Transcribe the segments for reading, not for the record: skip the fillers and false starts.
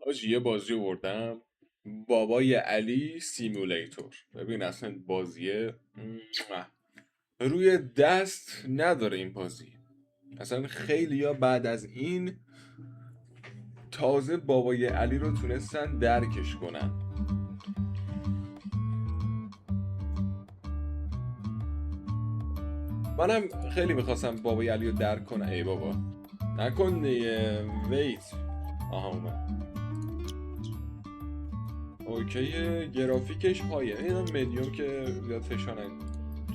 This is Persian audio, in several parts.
آجی یه بازی بردم، بابای علی سیمولیتور. ببین اصلا بازیه روی دست نداره این بازی. اصلا خیلی ها بعد از این تازه بابای علی رو تونستن درکش کنن. منم خیلی میخواستم بابای علی رو درک کنم. ای بابا نکن دیگه. ویت. آها اومد. اوکی، گرافیکش هایه. اینا مدیوم که زیاد فشانه.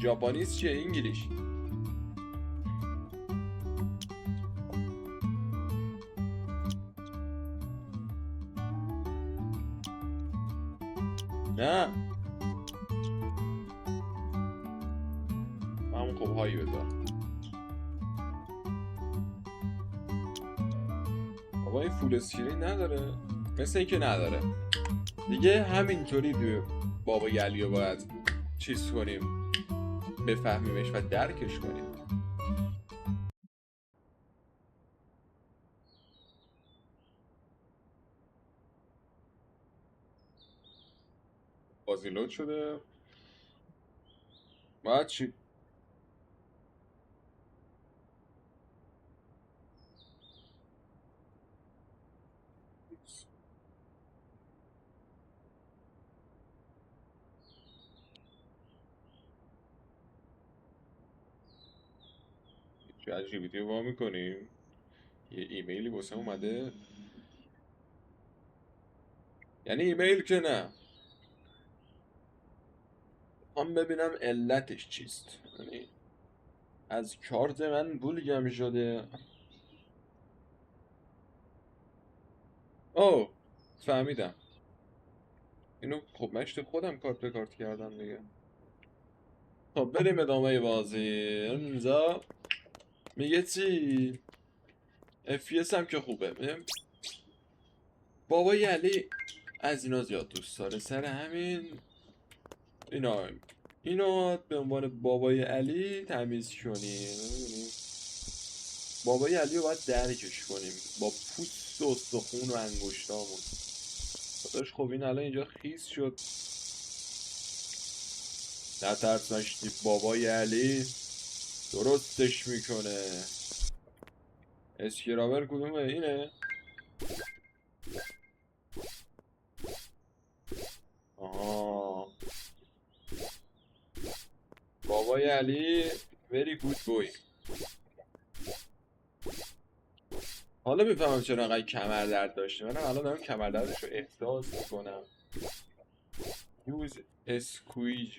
ژاپنیز چیه؟ انگلیش؟ نه همون خب هایی بذار. بابا این فول اسکرین نداره؟ مثل اینکه نداره دیگه. همینطوری دو بابا علی رو باید چیز کنیم، بفهمیمش و درکش کنیم. بازی لود شده. باید چی؟ چت جی پی تی رو وا میکنیم، یه ایمیلی واسه اومده. یعنی ایمیل که نه، هم ببینم علتش چیست. یعنی از کارت من بولگم شده. اوه فهمیدم. اینو خب مشت خودم کارت به کارت کردم دیگه. خب بریم ادامه بازی. اینجا میگه چی؟ FPS هم که خوبه. بابای علی از اینا زیاد دوست داره، سر همین اینو به عنوان بابای علی تمیز کنیم. بابای علی رو باید درکش کنیم با پوست و استخون و انگشتامون. داداش خب این الان اینجا خیس شد. نترس نشتی، بابای علی درستش میکنه. اسکرابر کدومه؟ اینه؟ آها، بابای علی very good boy. حالا میفهمم چرا انقدر کمر درد داشته. منم الان دارم کمر دردش رو احساس میکنم. یوز اسکویج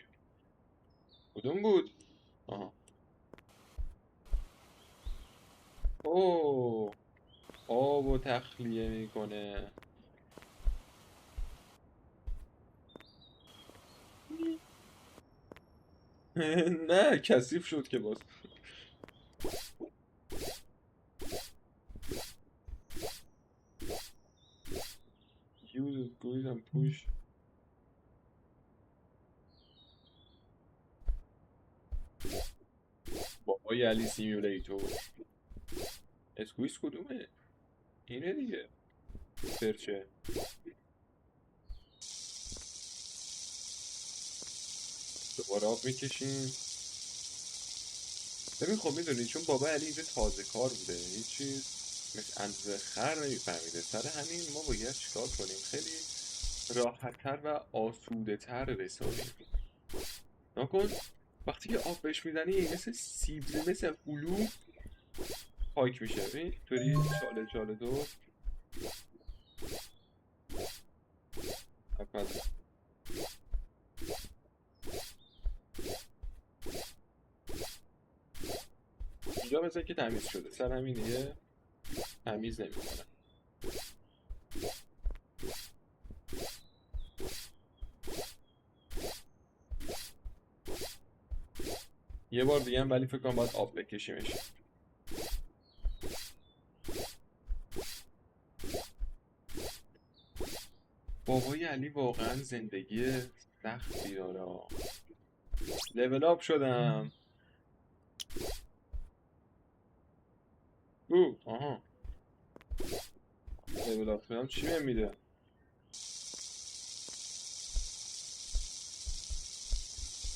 کدوم بود؟ آها. اوه، آبو تخلیه میکنه. نه کثیف شد که باز. یوز اسکویج هم پوش. بابای علی سیمیولیتور. اسکویز کدومه؟ اینه دیگه. سرچه. دوباره آب میکشیم. ببین خب میدونی چون بابا علی اینجا تازه کار بوده، هیچ چیز مثل اندازه خر نمیفهمیده. سر همین ما باید چیکار کنیم؟ خیلی راحتتر و آسوده تر رسانیم. نکن وقتی که آب بهش میزنی مثل سیب، مثل هلو پاک میشه. ببین طوری چاله چاله دو. اول اینجا مثل که تمیز شده، سر همین دیگه تمیز نمیکنه. یه بار دیگه هم ولی فکر کنم باید آب بکشیمش. بابای علی واقعا زندگی سختی داره. لول آپ شدم. آها لیبل آف کنم چی بهم میده؟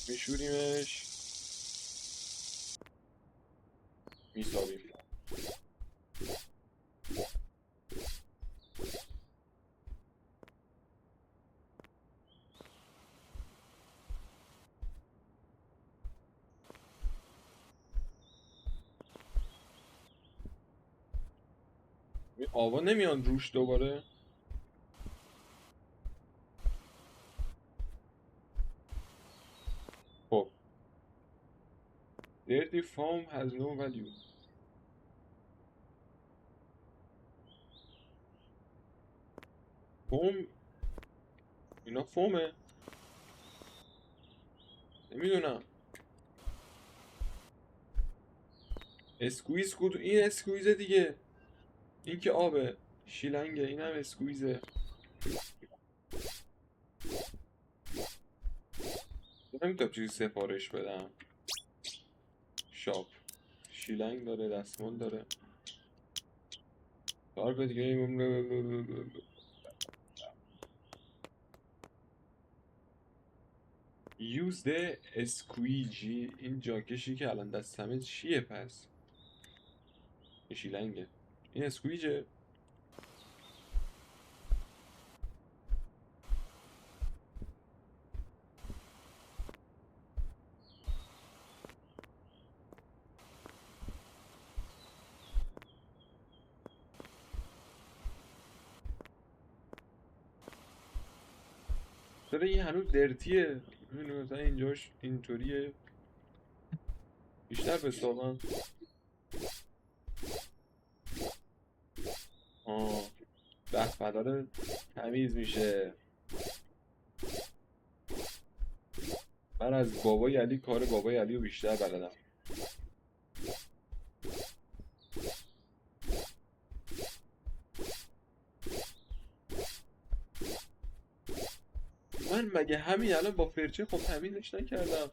میشوریمش، میسابیم. این آوا نمیان روش دوباره. خب dirty foam has no value. فوم، اینا فومه؟ نمیدونم. اسکویز کدوم؟ این اسکویزه دیگه. این که آبه، شیلنگه. این هم اسکویزه. نمیتونم چیزی سفارش بدم. شاپ شیلنگ داره، دستمال داره. کار دیگه. use the squeegee. این جاکشی که الان دستمه چیه پس؟ این شیلنگه. این اسکویجه. چرا این هنوز درتیه؟ ببینیم مثلا اینجاش اینطوریه. بیشتر بسابم. آه به داره تمیز میشه. من از بابای علی کار بابای علی رو بیشتر بلدم. من مگه همین الان با فرچه خب تمیزش نکردم؟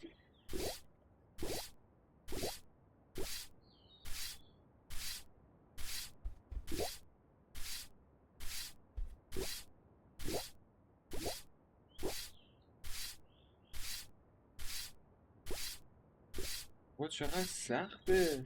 با چقدر سخته.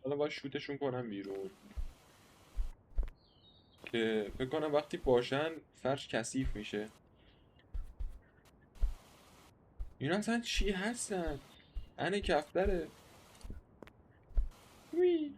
حالا باید شوتشون کنم بیرون که فکر کنم وقتی باشن فرش کثیف میشه. اینا اصلا چی هستن؟ انه کفتره. وی.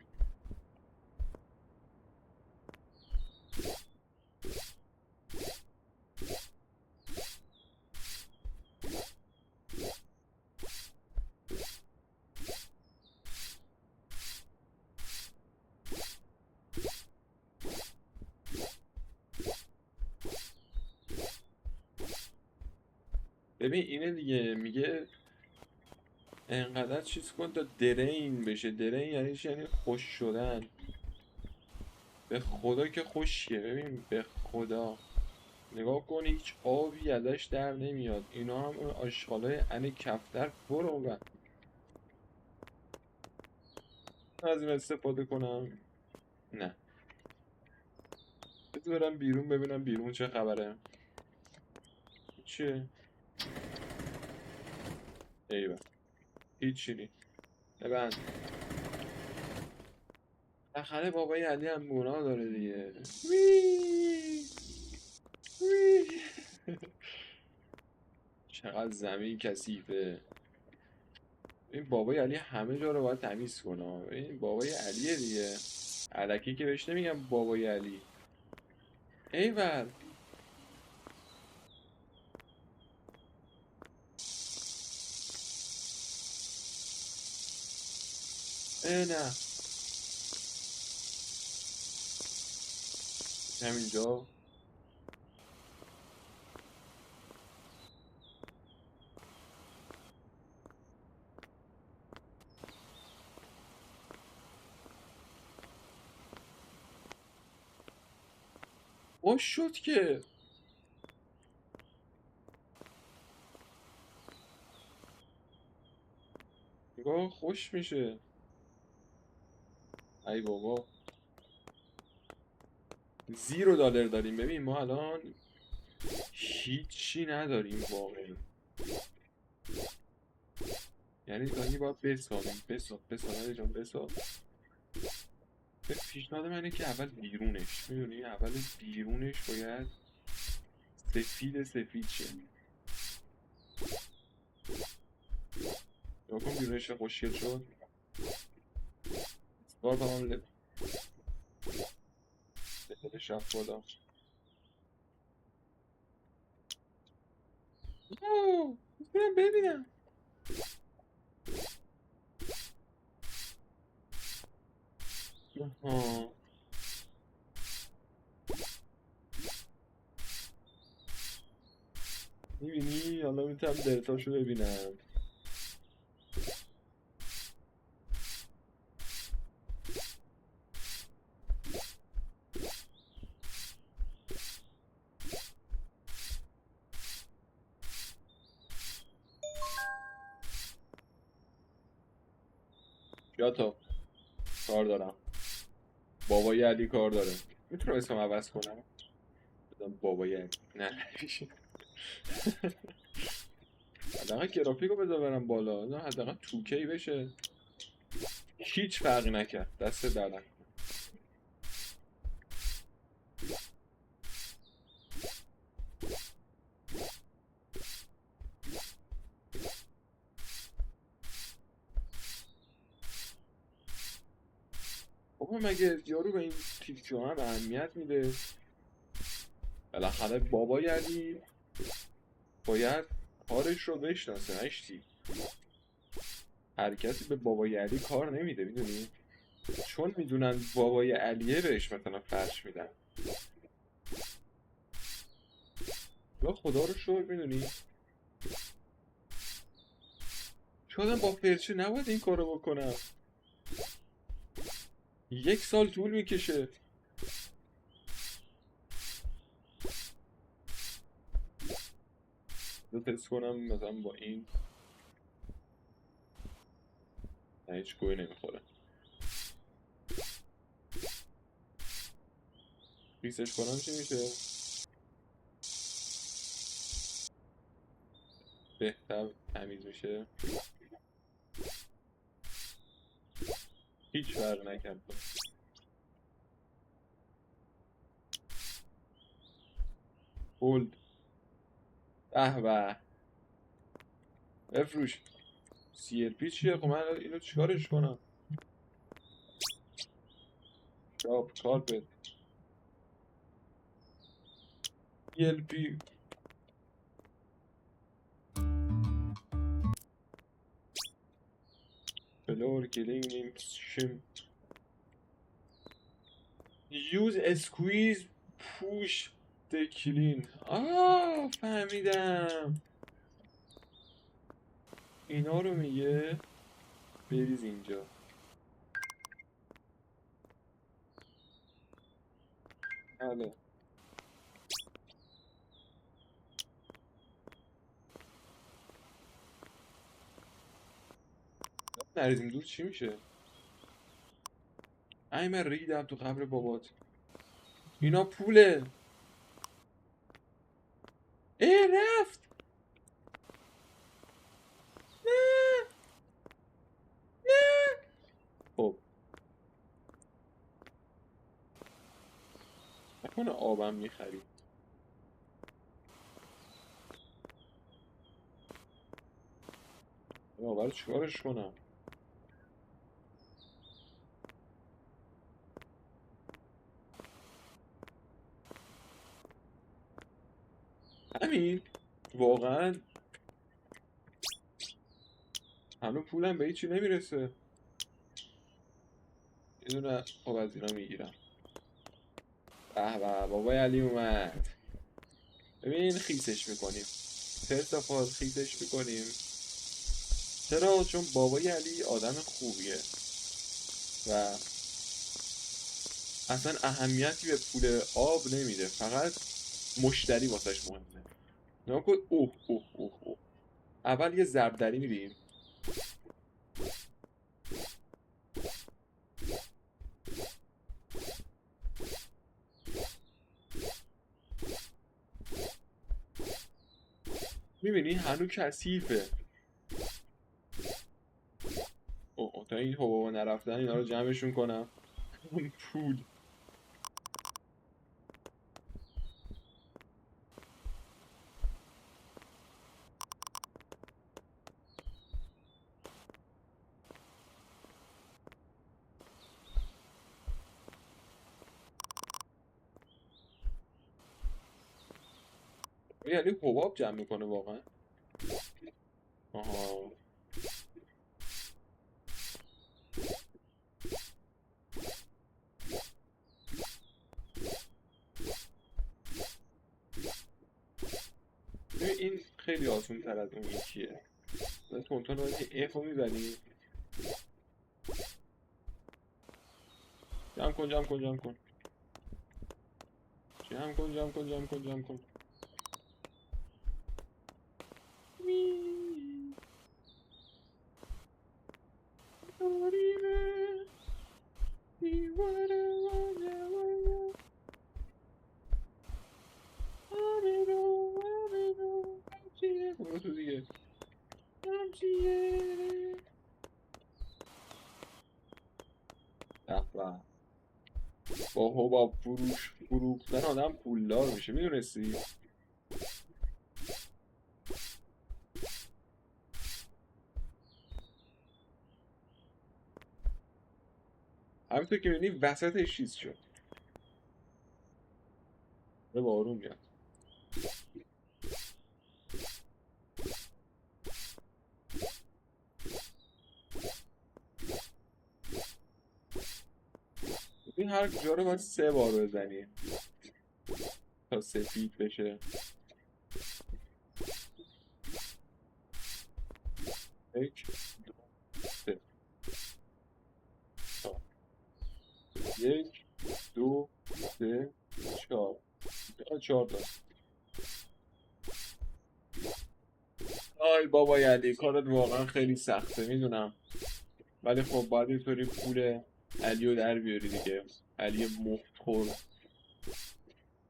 ببین اینه دیگه، میگه انقدر چیز کن تا درین بشه. درین یعنی چی؟ یعنی خوش شدن. به خدا که خشکه. ببین به خدا نگاه کن هیچ آبی ازش در نمیاد. اینا هم اون آشغالای ان کفتر. برو و از این استفاده کنم. نه، بذار برم بیرون ببینم بیرون چه خبره. چیه؟ ایوه هیچی نی. ببند. بالاخره بابای علی هم گناه داره دیگه. وی وی. چقدر زمین کثیفه. این بابای علی همه جا رو باید تمیز کنه. این بابای علیه دیگه. الکی که بهش نمیگم بابای علی. ایول. نه همینجا. خوش شد که. نگاه خوش میشه. ای بابا $0 داریم. ببین ما الان هیچی نداریم واقعا. یعنی دانی باید بسازیم. بساز علی جان بساز. پیشنهاد من اینه که اول بیرونش، میدونی، اول بیرونش باید سفید شه. نگاه کن بیرونش خوشگل شد. بار با هم لبلش رفت بالا. اوه میتونم ببینم. آها میبینی؟ حالا میتونم دلتاشو ببینم. یا تا کار دارم. بابای علی کار داره. میتونم اسمم عوض کنم؟ بدم بابای علی. نه نمیشه. حداقل گرافیکو بذار برم بالا. نه حداقل 2K بشه. هیچ فرقی نکرد. دست در نکنه. بابا مگه یارو به این تیک هم اهمیت میده؟ بالاخره بابای علی باید کارش رو بشناسه. نشتی هر کسی به بابای علی کار نمیده، میدونی؟ چون میدونن بابای علیه بهش مثلا فرش میدن. یا خدا رو شکر، میدونی شاید با فرچه نباید این کارو بکنم. 1 سال طول میکشه. رو تست کنم مثلا با این. نه هیچ گوی نمیخوره. ریسش کنم چی میشه؟ بهتر تمیز میشه. هیچ فرق نکرد. هولد. به به بفروش. CLP چیه؟ خب من اینو چیکارش کنم؟ شاپ کارپت CLP فلور کلینگ شیم. Use a squeeze push the clean. فهمیدم اینا رو میگه. بریز اینجا. بله نریزیم دور چی میشه؟ ای من ریدم تو قبر بابات. اینا پوله. رفت. نه نه. خب نکنه آبم میخری. برای چیکارش کنم؟ همین واقعا همه پولم به هیچی نمیرسه. یه دونه خب از اینا میگیرم. به به بابای علی اومد. ببین خیسش میکنیم. فرست خیسش میکنیم. چرا؟ چون بابای علی آدم خوبیه و اصلا اهمیتی به پول آب نمیده، فقط مشتری واسش مهمه. نگاه کن. اوه اوه اوه اوه. اول یه ضربدری میدیم. میبینی هنو کثیفه. اوه تا این حبابا نرفتن اینا رو جمعشون کنم. پول. یعنی حباب جمع میکنه واقعا. آها. این خیلی آسون تر از اون یکیه. تونتون رو اف رو میزنی. جمع کن جمع کن جمع کن جمع کن جمع کن جمع کن جمع کن. برو تو دیگه. به به. با حباب فروختن آدم پولدار میشه میدونستی؟ همینطور که میبینی وسطش چیز شد. به بارون میاد. این هر جا رو باید 3 بار بزنی تا سفید بشه. یک دو سه چهار. یک دو سه چهار. 4 تا. آی بابا یعنی کارت واقعا خیلی سخته میدونم، ولی خب باید اینطوری پول علی رو در بیاری دیگه. علی مفت خور.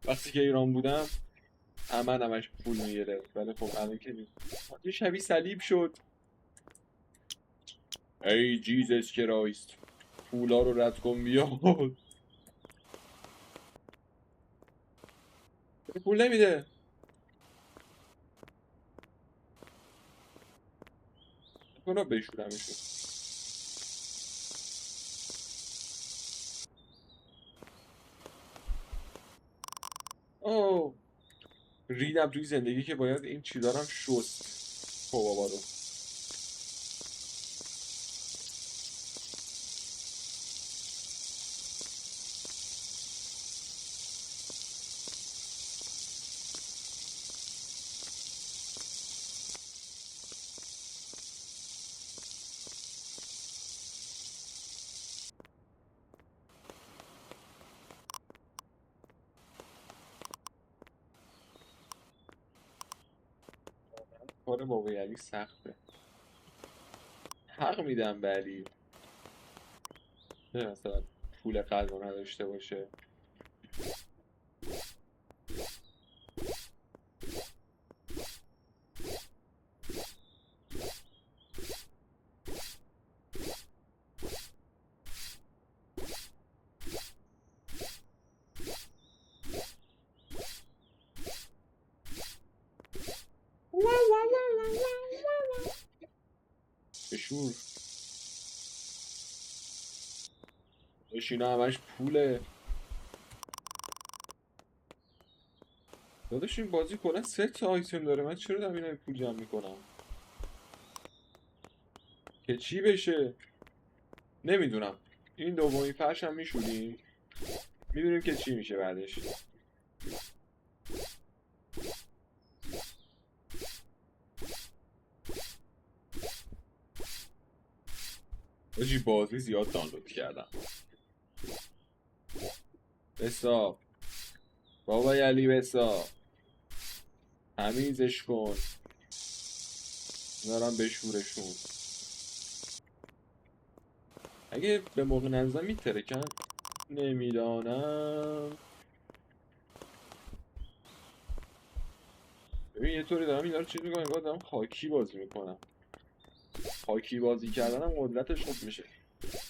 وقتی که ایران بودم امن همش پول میگرفت، ولی خب الان که نیست. یه شبیه صلیب شد. ای جیزس کرایست، پولا رو رد کن بیا. پول نمیده. کنم بشورمشون. اوه ریدم توی زندگی که باید این چی دارم شست. خب بابا رو کار بابا علی سخته. حق میدم به علی. نه مثلا پول قلب نداشته باشه. بشور. داشت اینا همش پوله. داداش این بازی کلا 3 تا آیتم داره، من چرا دارم اینا پول جمع میکنم که چی بشه؟ نمیدونم. این دومین فرش هم میشوریم میبینیم که چی میشه بعدش. آجی بازی زیاد دانلود کردم. بسا بابا علی بسا تمیزش کن. دارم بشورشون. اگه به موقع نزدم میترکن نمیدانم. ببین یه طوری دارم اینا رو چیز میکنم، انگار دارم خاکی بازی میکنم. خاکی بازی کردن هم قدرتش خوب میشه.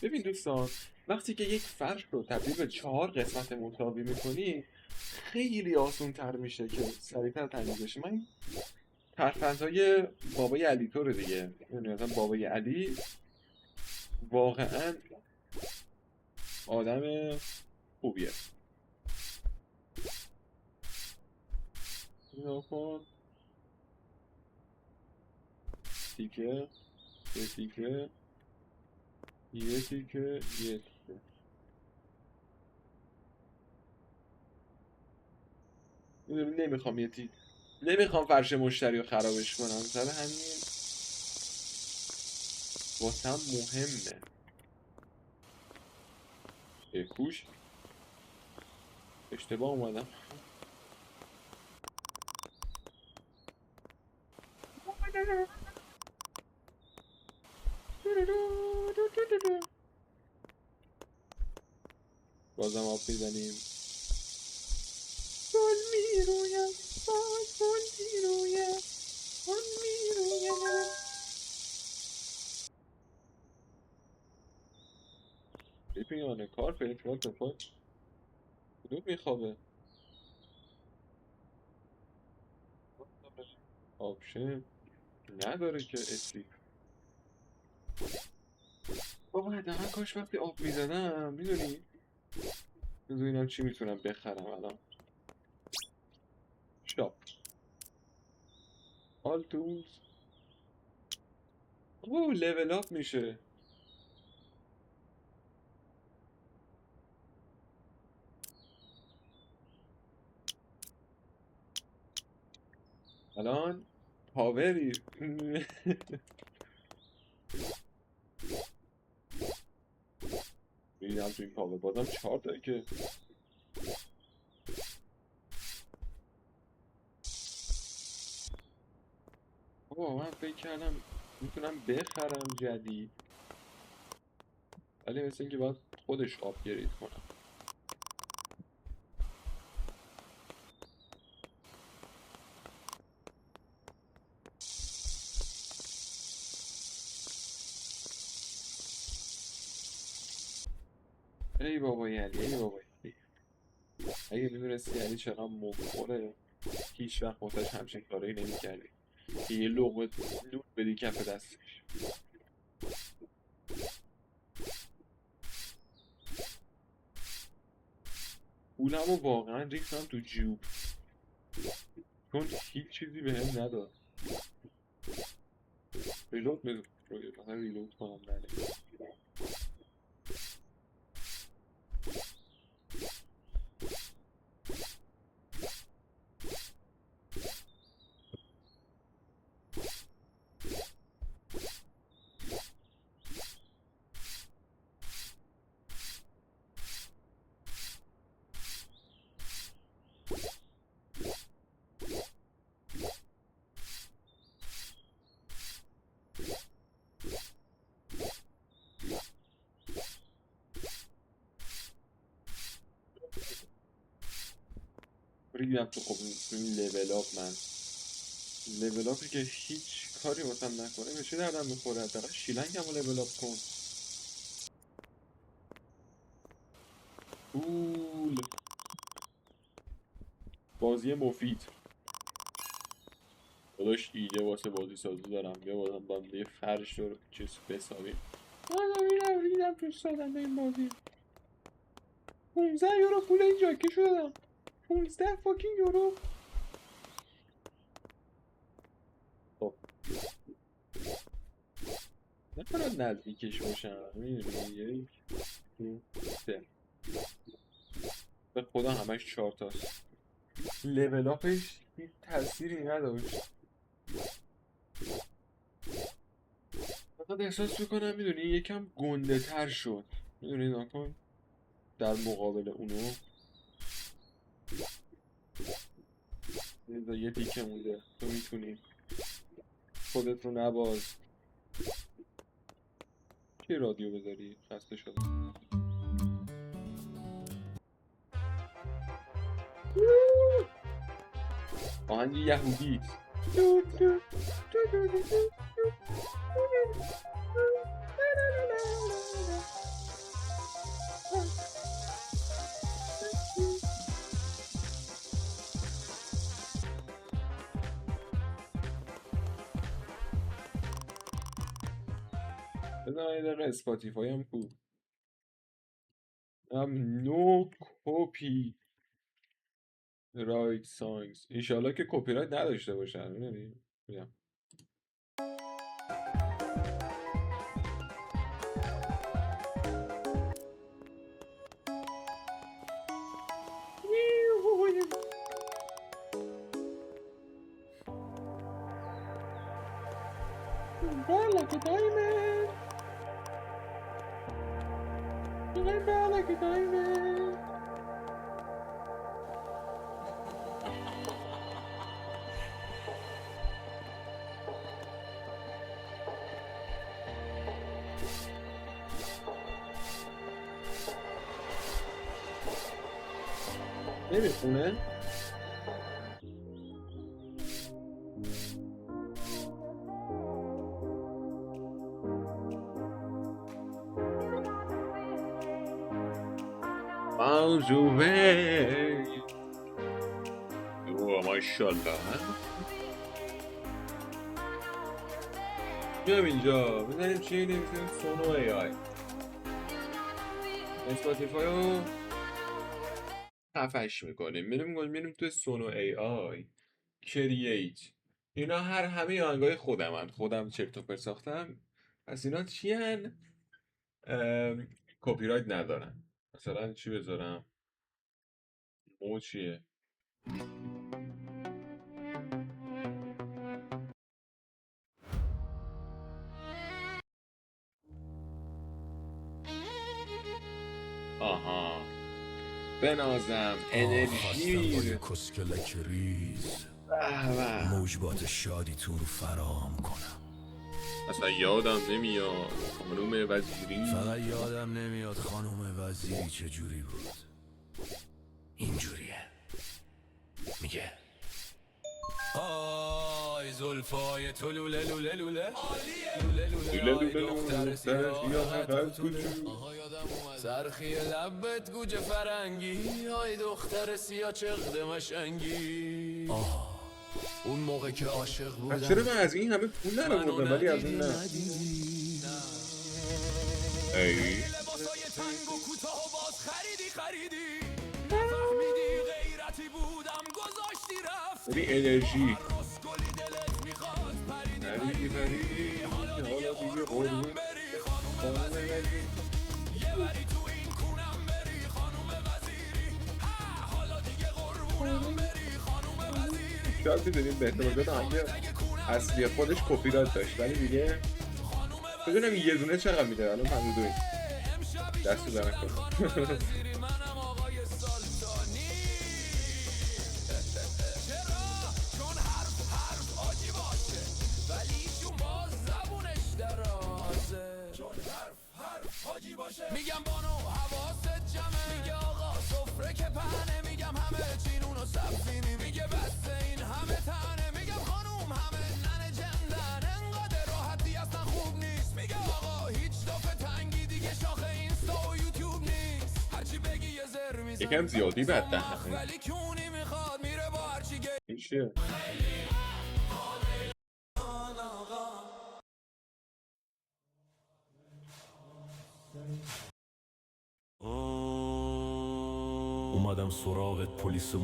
ببین دوستان، وقتی که یک فرش رو تبدیل به 4 قسمت مساوی میکنی، خیلی آسون تر میشه که سریعتر تمیز بشه. من ترفندهای بابای علی طور دیگه، یعنی مثلا بابای علی واقعا آدم خوبیه. اینا کن تیکه، یه تیکه، یه تیکه، یه تیکه. نمیخوام نمیخوام فرش مشتری رو خرابش کنم، سر همین واسم مهمه. کوش اشتباه اومدم. بازم آب میزنیم. گل میرویم، باز گل میرویم، گل میرویم. بپیانه کار فیلت وات فاک کدوم میخوابه. آپشن نداره که اسلیپ. بابا حداقل کاش وقتی آب میزدم میدونی. بذار ببینم چی میتونم بخرم الان. شاپ آل تولز. اوه لول اپ میشه. الان پاوری. میدم تو این پاور بازم 4 داره که. بابا من فکر کردم میتونم بخرم جدید، ولی مثل اینکه باید خودش آپگرید کنم. ای بابای علی، ای بابای علی، اگه میدونستی علی چقدر مخوره هیچ وقت واسش همچین کارایی نمی‌کردی که یه لقمه نون بدی کف دستش. پولمو واقعا ریختم تو جیوب، چون هیچ چیزی بهم نداد. ریلود مثلا ریلود کنم نره. ریدم تو خب این لول اپ. من لول اپی که هیچ کاری واسم نکنه به چه دردم میخوره؟ حداقل شیلنگمو لول اپ کن. پول بازی مفید. داداش ایده واسه بازی سازی دارم، بیا بازم با هم یه فرش رو چیز بسازیم. ریدم تو سازم به این بازی. 15 یورو پول این جاکش رو دادم. 15 فاکین یورو. خب نکنم نزدیکش باشم، میدونی یک دو سه. به خدا همش 4 تاست. لول آپش هیچ تأثیری نداشت. فقط احساس میکنم میدونی یکم گنده تر شد. میدونی نکن در مقابل اونو یه تیکه مونده. تو میتونی خودت رو نباز. چه رادیو بذاری؟ خسته شدم. آهنگ یهودی. بذار یه دقیقه اسپاتیفای هم کو. نو کپی رایت سانگز. ایشالا که کپی رایت نداشته باشن. میدونی burn like a diamond. You burn like a diamond. نمیخونه؟ موضوعه اوه ماشالله. بیام اینجا بزنیم چی نمیتونیم سونو ای آی اسپاتیفای رو خفش میکنیم. میریم تو سونو ای آی کرییت. اینا همه آهنگای خودم چرت و پرت ساختم. پس اینا چی هن؟ کپی رایت ندارن. مثلا چی بذارم؟ مو چیه؟ آها بنازم انرژی میره. کسکلک ریز به موجبات شادی تو رو فرام کنم. اصلا یادم نمیاد خانوم وزیری. فقط یادم نمیاد خانوم وزیری چجوری بود. اینجوریه میگه آی زلفای تو لوله لوله لوله لوله لوله دختر سیاه قد کوچو. سرخی لبت گوجه فرنگی آی دختر سیاه چقد مشنگی. اون موقع که عاشق بودم چرا من از این همه پول نرآوردم ولی از اون نه. ای لباسای تنگ و کوتاه و باز خریدی نفهمیدی غیرتی بودم گذاشتی رفت. ببین انرژی رسکلی دلت میخواد پریدی حالا دیگه قربون بری خانوم وزیری. یه بری تو این کونم بری خانوم وزیری. حالا دیگه قربونم بری خانوم وزیری. شاید میدونیم به احتمال آهنگ اصلی خودش کپی رایت داشت ولی دیگه بدونم یه دونه چقدر میده. الان 52 دستو در نکنم. منم آقای سلطانی. چرا؟ چون حرف آجی باشه ولی چون باز زبونش درازه. چون حرف آجی باشه میگم بانو حواست جمعه. میگه آقا سفره که پهنه. میگم همه چینون و سبزی میگه بس این همه تنه. میگم خانوم همه ننه جندن انقدر راحتی اصلا خوب نیست. میگه آقا هیچ دافه تنگی دیگه شاخه اینستا و یوتیوب نیست. هرچی بگی یه زر میزن یکم زیادی بدن ولی کونی میخواد میره با هرچی گه. این چیه؟ اومدم سراغت پلیس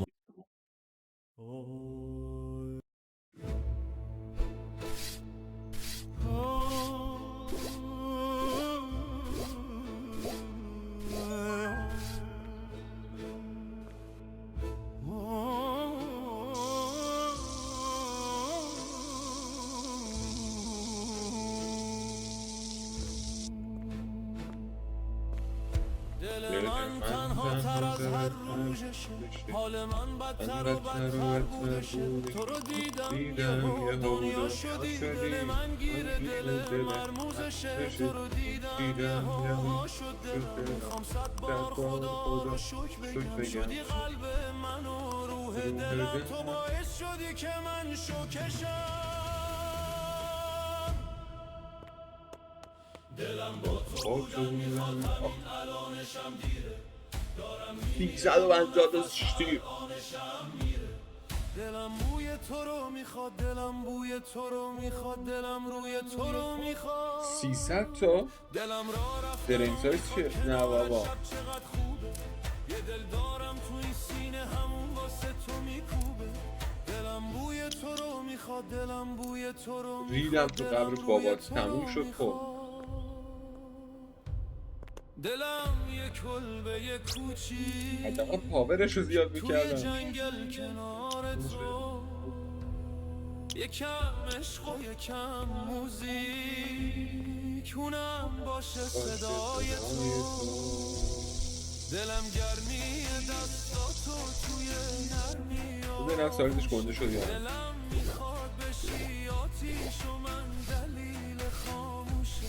دل من تنها تر از هر روزشه. حال من بدتر و بدتر بودشه. تو رو دیدم یه دنیا شدی. دل من گیره دل مرموزشه. تو رو دیدم یه ها شد دلم. میخوام 100 بار خدا رو شکر بگم. شدی قلب من و روح روح دلم تو باعث شدی که من شوکشم دلم با تو جنگ میخواد همین الانشم دیره دارم 356 دلم بوی تو رو میخواد دلم بوی تو رو میخواد دلم روی تو رو میخواد 300 تا دلم را رفت برین سایز چیه؟ نه بابا شب چقدر خوبه یه دل دارم تو این سینه همون واسه تو میکوبه دلم بوی تو رو میخواد دلم بوی تو رو ریدم میخواد تو دلم قبر روی بابات تو تموم رو شد. خب میخواد دلم یه کلبه یه کوچی حداقل پاورش رو زیاد توی میکردم. جنگل کنار تو یکم عشق و یکم موزیک اونم باشه صدای تو دلم گرمی دستاتو توی نرمی ببینم سایزش گنده شد یا نه. دلم میخواد بشی آتیش و من دلیل خاموشه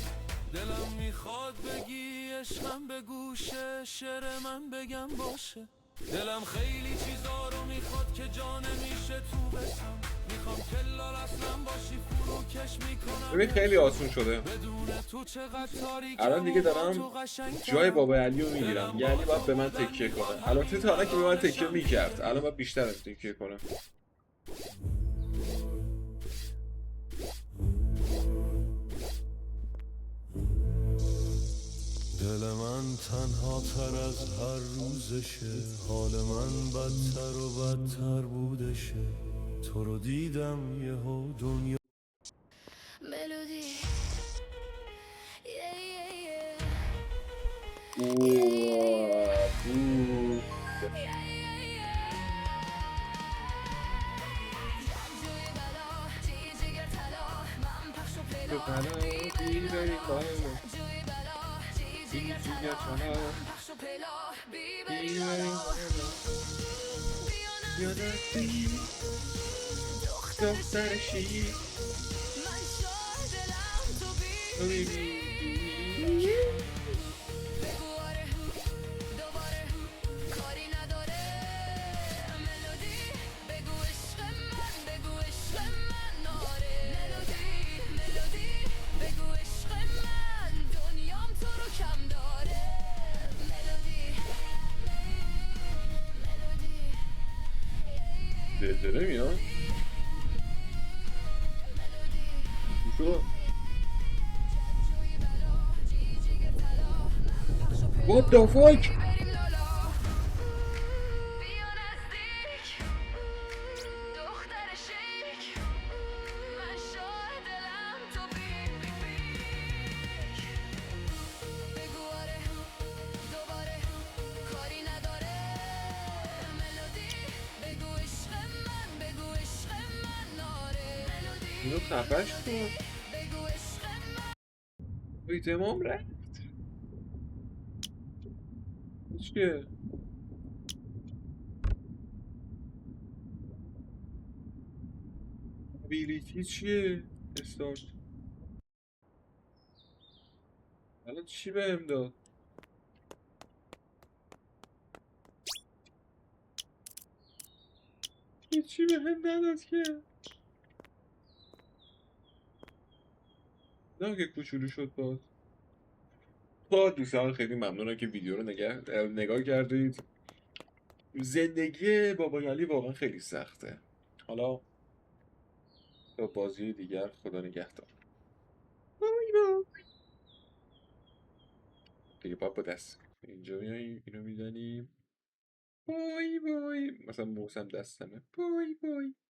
دلم میخواد بگی عشقم به گوشه شعر من بگم باشه دلم خیلی چیزا رو میخواد که جا نمیشه تو بسم میخوام کلال اصلا باشی فروکش میکنم ببین خیلی آسون شده. بدون تو چقدر تاریکم الان دیگه و با دارم تو قشنگ جای ترم بابا علی رو میگیرم. یعنی باید به من تکیه کنه. البته تا حالا که به من تکیه میکرد، الان باید بیشتر از تکیه کنم. دل من تنها تر از هر روزشه حال من بدتر و بدتر بودشه تو رو دیدم یهو دنیا ملودی اوه اوه تو بلا بیرای بالا دیگر چالا بیرای بالا یادتی دختر شیر تو میبینی زلزله میاد شو What the fuck اینو خفش کن ایتمام رفت چیه ابیلیتی چیه استارت الان چی بهم داد چی بهم نداد که نه که کوچولو شد باز با دوستان خیلی ممنونم که ویدیو رو نگاه کردید زندگی بابا علی واقعا خیلی سخته حالا تا بازی دیگر خدا نگهدار بای بای دیگه با دست اینجا میاییم اینو میزنیم بای بای مثلا موسم دستمه بای بای